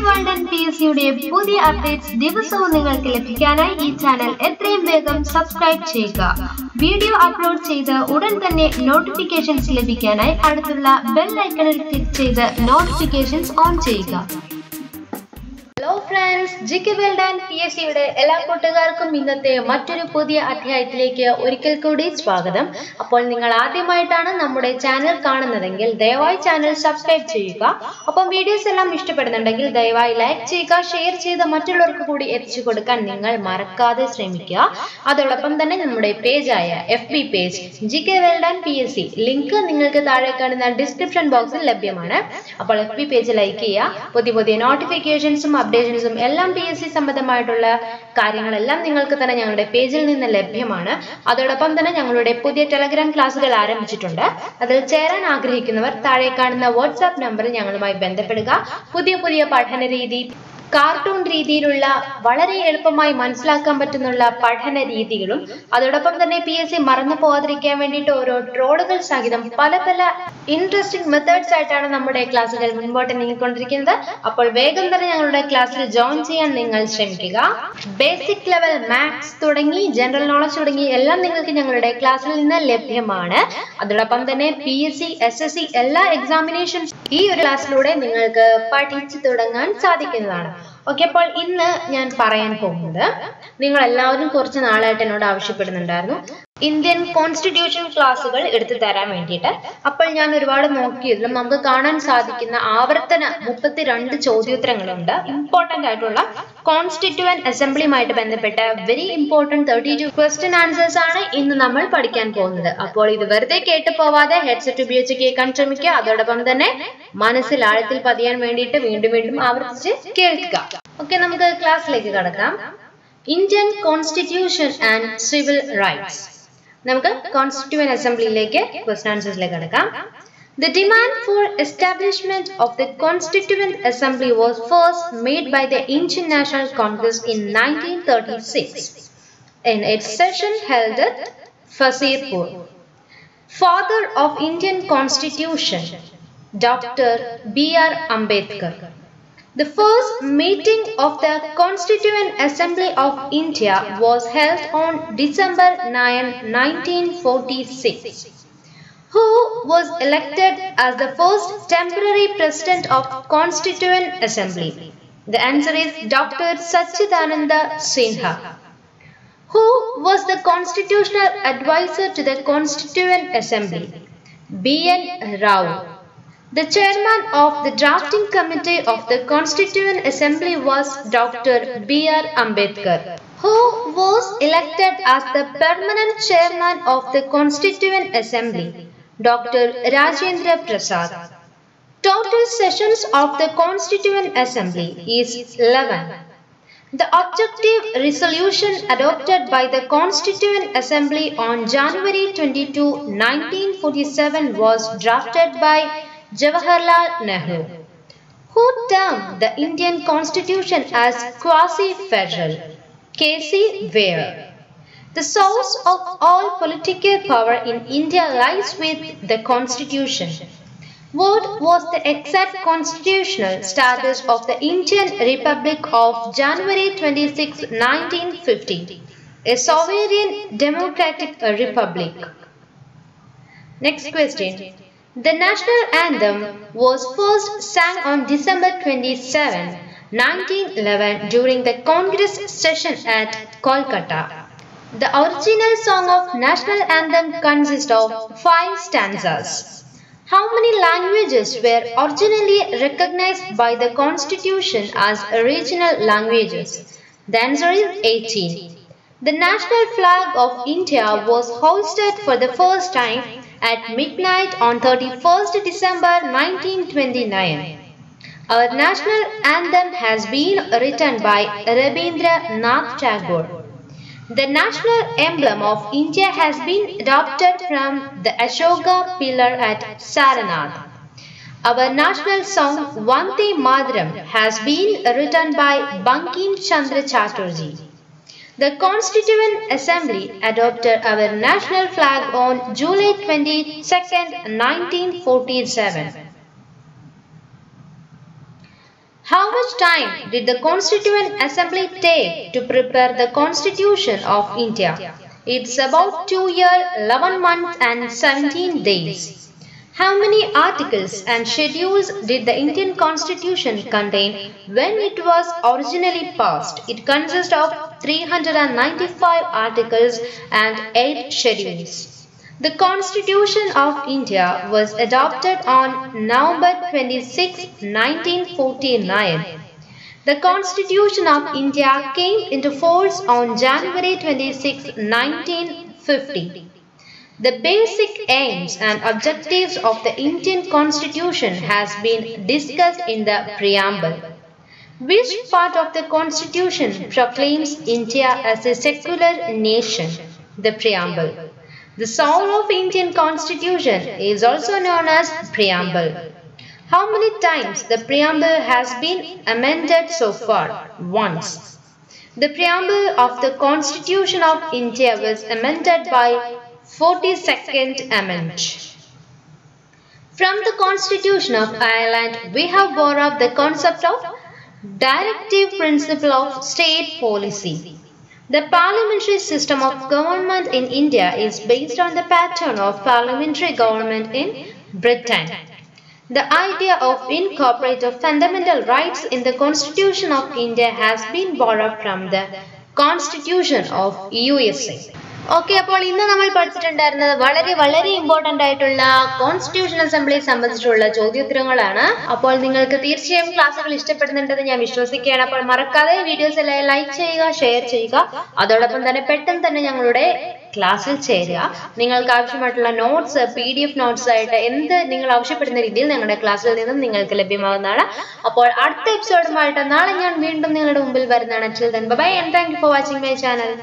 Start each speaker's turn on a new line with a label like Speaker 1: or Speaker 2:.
Speaker 1: World and PSC പുതിയ updates ദിവസവും നിങ്ങൾക്ക് ലഭിക്കാനായി ഈ ചാനൽ എത്രയും വേഗം സബ്സ്ക്രൈബ് ചെയ്യുക. വീഡിയോ അപ്ലോഡ് ചെയ്ത് ഉടൻ തന്നെ നോട്ടിഫിക്കേഷൻസ് ലഭിക്കാനായി അടുത്തുള്ള ബെൽ ഐക്കണിൽ ക്ലിക്ക് ചെയ്ത് നോട്ടിഫിക്കേഷൻസ് ഓൺ ചെയ്യുക. Hello friends, GK world and PSCയുടെ എല്ലാ കൂട്ടുകാർക്കും ഇന്നത്തെ മറ്റൊരു പുതിയ അധ്യായത്തിലേക്ക് ഒരിക്കൽ കൂടി സ്വാഗതം. അപ്പോൾ നിങ്ങൾ ആദ്യമായിട്ടാണ് നമ്മുടെ ചാനൽ കാണുന്നതെങ്കിൽ ദയവായി ചാനൽ സബ്സ്ക്രൈബ് ചെയ്യുക. അപ്പം വീഡിയോസ് എല്ലാം ഇഷ്ടപ്പെടുന്നുണ്ടെങ്കിൽ ദയവായി ലൈക്ക് ചെയ്യുക, ഷെയർ ചെയ്ത് മറ്റുള്ളവർക്ക് കൂടി എത്തിച്ചു കൊടുക്കാൻ നിങ്ങൾ മറക്കാതെ ശ്രമിക്കുക. അതോടൊപ്പം തന്നെ നമ്മുടെ പേജായ FB page GK world and PSC link നിങ്ങൾക്ക് താഴെ കാണുന്ന ഡിസ്ക്രിപ്ഷൻ ബോക്സിൽ ലഭ്യമാണ്. അപ്പോൾ FB പേജ് ലൈക്ക് ചെയ്യുക. പുതിയ നോട്ടിഫിക്കേഷൻസും അപ്ഡേഷൻസും എല്ലാം PSC സംബന്ധമായിട്ടുള്ള കാര്യങ്ങളെല്ലാം നിങ്ങൾക്ക് തന്നെ ഞങ്ങളുടെ പേജിൽ നിന്ന് ലഭ്യമാണ്. അതോടൊപ്പം തന്നെ ഞങ്ങളുടെ പുതിയ ടെലഗ്രാം ക്ലാസുകൾ ആരംഭിച്ചിട്ടുണ്ട്. അതിൽ ചേരാൻ ആഗ്രഹിക്കുന്നവർ താഴെ കാണുന്ന വാട്സാപ്പ് നമ്പറിൽ ഞങ്ങളുമായി ബന്ധപ്പെടുക. പുതിയ പഠന രീതി, കാർട്ടൂൺ രീതിയിലുള്ള വളരെ എളുപ്പമായി മനസ്സിലാക്കാൻ പറ്റുന്ന പഠന രീതികളും അതോടൊപ്പം തന്നെ PSC മറന്നു പോകാതിരിക്കാൻ വേണ്ടിയിട്ട് ഓരോ ട്രോളുകൾ സഹിതം പല ഇൻട്രസ്റ്റിംഗ് മെത്തേഡ്സ് ആയിട്ടാണ് നമ്മുടെ ക്ലാസ്സുകൾ മുൻപോട്ട് നീങ്ങിക്കൊണ്ടിരിക്കുന്നത്. അപ്പോൾ വേഗം തന്നെ ഞങ്ങളുടെ ക്ലാസ്സിൽ ജോയിൻ ചെയ്യാൻ നിങ്ങൾ ശ്രമിക്കുക. ബേസിക് ലെവൽ മാത്സ് തുടങ്ങി ജനറൽ നോളജ് തുടങ്ങി എല്ലാം നിങ്ങൾക്ക് ഞങ്ങളുടെ ക്ലാസ്സിൽ നിന്ന് ലഭ്യമാണ്. അതോടൊപ്പം തന്നെ PSC SSC എല്ലാ എക്സാമിനേഷൻസ് ഈ ഒരു ക്ലാസ്സിലൂടെ നിങ്ങൾക്ക് പഠിച്ചു തുടങ്ങാൻ സാധിക്കുന്നതാണ്. ഓക്കെ, അപ്പോൾ ഇന്ന് ഞാൻ പറയാൻ പോകുന്നത്, നിങ്ങൾ എല്ലാവരും കുറച്ച് നാളായിട്ട് എന്നോട് ആവശ്യപ്പെടുന്നുണ്ടായിരുന്നു ഇന്ത്യൻ കോൺസ്റ്റിറ്റ്യൂഷൻ ക്ലാസ്സുകൾ എടുത്തു തരാൻ വേണ്ടിയിട്ട്. അപ്പോൾ ഞാൻ ഒരുപാട് നോക്കിയതിലും നമുക്ക് കാണാൻ സാധിക്കുന്ന ആവർത്തന 32 ചോദ്യോത്തരങ്ങളുണ്ട്. ഇമ്പോർട്ടന്റ് ആയിട്ടുള്ള കോൺസ്റ്റിറ്റ്യൂവന്റ് അസംബ്ലിയുമായിട്ട് ബന്ധപ്പെട്ട വെരി ഇമ്പോർട്ടന്റ് 32 ക്വസ്റ്റ്യൻ ആൻസേഴ്സ് ആണ് ഇന്ന് നമ്മൾ പഠിക്കാൻ പോകുന്നത്. അപ്പോൾ ഇത് വെറുതെ കേട്ടു പോവാതെ ഹെഡ്സെറ്റ് ഉപയോഗിച്ച് കേൾക്കാൻ ശ്രമിക്കുക. അതോടൊപ്പം തന്നെ മനസ്സിൽ ആഴത്തിൽ പതിയാൻ വേണ്ടിയിട്ട് വീണ്ടും ആവർത്തിച്ച് കേൾക്കുക. ഓക്കെ, നമുക്ക് ക്ലാസ്സിലേക്ക് കടക്കാം. Indian constitution and civil rights. നമുക്ക് കോൺസ്റ്റിറ്റ്യൂവന്റ് അസംബ്ലിയിലേക്ക് ക്വസ്റ്റ്യൻ ആൻസേഴ്സിലേക്ക് കടക്കാം. The demand for establishment of the Constituent Assembly was first made by the Indian National Congress in 1936 in its session held at Fazirpur. Father of Indian Constitution, Dr. B.R. Ambedkar. The first meeting of the Constituent Assembly of India was held on December 9, 1946. Who was elected as the first temporary president of Constituent Assembly? The answer is Dr. Sachidananda Sinha. Who was the constitutional advisor to the Constituent Assembly? B.N. Rao. The chairman of the drafting committee of the Constituent Assembly was Dr. B.R. Ambedkar. Who was elected as the permanent chairman of the Constituent Assembly? Dr. Rajendra Prasad. Total sessions of the Constituent Assembly is 11. The objective resolution adopted by the Constituent Assembly on January 22, 1947 was drafted by Jawaharlal Nehru. Who termed the Indian Constitution as quasi-federal? K.C. Ware. The source of all political power in India lies with the Constitution. What was the exact constitutional status of the Indian Republic of January 26, 1950? A sovereign democratic republic. Next question. The national anthem was first sung on December 27, 1911 during the Congress session at Kolkata. The original song of national anthem consists of 5 stanzas. How many languages were originally recognized by the Constitution as regional languages? The answer is 18. The national flag of India was hoisted for the first time at midnight on 31st December 1929. Our national anthem has been written by Rabindranath Tagore. The national emblem of India has been adopted from the Ashoka pillar at Saranath. Our national song Vande Mataram has been written by Bankim Chandra Chatterjee. The Constituent Assembly adopted our national flag on July 22, 1947. How much time did the Constituent Assembly take to prepare the Constitution of India? It's about 2 years, 11 months and 17 days. How many articles and schedules did the Indian Constitution contain when it was originally passed? It consists of 395 articles and 8 schedules. The Constitution of India was adopted on November 26, 1949. The Constitution of India came into force on January 26, 1950. The basic aims and objectives of the Indian Constitution has been discussed in the preamble. Which part of the Constitution proclaims India as a secular nation? The preamble. The soul of Indian Constitution is also known as preamble. How many times the preamble has been amended so far? Once. The preamble of the Constitution of India was amended by 42nd Amendment. From the Constitution of Ireland, we have borrowed the concept of directive principle of state policy. The parliamentary system of government in India is based on the pattern of parliamentary government in Britain. The idea of incorporating fundamental rights in the Constitution of India has been borrowed from the Constitution of USA. Okay, അപ്പോൾ ഇന്ന് നമ്മൾ പഠിച്ചിട്ടുണ്ടായിരുന്നത് വളരെ important ആയിട്ടുള്ള constitution അസംബ്ലിയെ സംബന്ധിച്ചുള്ള ചോദ്യോത്തരങ്ങളാണ്. അപ്പോൾ നിങ്ങൾക്ക് തീർച്ചയായും ക്ലാസ്സുകൾ ഇഷ്ടപ്പെടുന്നുണ്ടെന്ന് ഞാൻ വിശ്വസിക്കുകയാണ്. അപ്പോൾ മറക്കാതെ വീഡിയോസ് എല്ലാം ലൈക്ക് ചെയ്യുക, ഷെയർ ചെയ്യുക. അതോടൊപ്പം തന്നെ പെട്ടെന്ന് തന്നെ ഞങ്ങളുടെ ക്ലാസ്സിൽ ചേരുക. നിങ്ങൾക്ക് ആവശ്യമായിട്ടുള്ള നോട്ട്സ്, PDF നോട്ട്സ് ആയിട്ട് എന്ത് നിങ്ങൾ ആവശ്യപ്പെടുന്ന രീതിയിൽ ഞങ്ങളുടെ ക്ലാസ്സിൽ നിന്നും നിങ്ങൾക്ക് ലഭ്യമാകുന്നതാണ്. അപ്പോൾ അടുത്ത എപ്പിസോഡുമായിട്ട് നാളെ ഞാൻ വീണ്ടും നിങ്ങളുടെ മുമ്പിൽ വരുന്നതാണ്. Till then, bye bye and thank you for watching my channel.